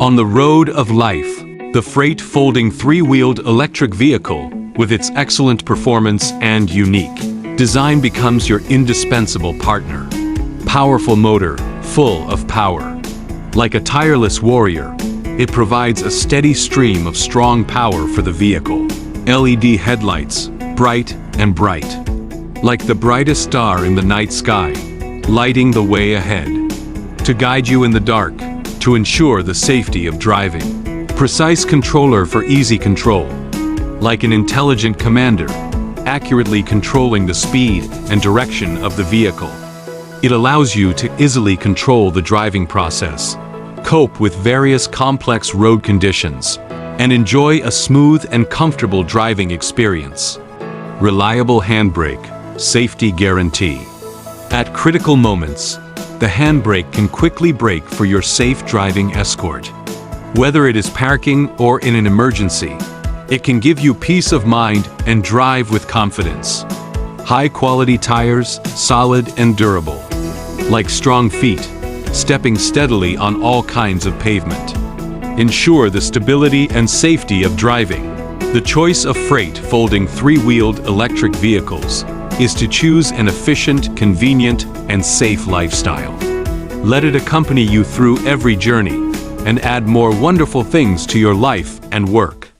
On the road of life, the freight folding three-wheeled electric vehicle, with its excellent performance and unique design, becomes your indispensable partner. Powerful motor, full of power. Like a tireless warrior, it provides a steady stream of strong power for the vehicle. LED headlights, bright and bright. Like the brightest star in the night sky, lighting the way ahead. To guide you in the dark, to ensure the safety of driving. Precise controller for easy control. Like an intelligent commander, accurately controlling the speed and direction of the vehicle. It allows you to easily control the driving process, cope with various complex road conditions, and enjoy a smooth and comfortable driving experience. Reliable handbrake, safety guarantee. At critical moments, the handbrake can quickly brake for your safe driving escort. Whether it is parking or in an emergency, it can give you peace of mind and drive with confidence. High-quality tires, solid and durable. Like strong feet, stepping steadily on all kinds of pavement. Ensure the stability and safety of driving. The choice of freight folding three-wheeled electric vehicles is to choose an efficient, convenient, and safe lifestyle. Let it accompany you through every journey and add more wonderful things to your life and work.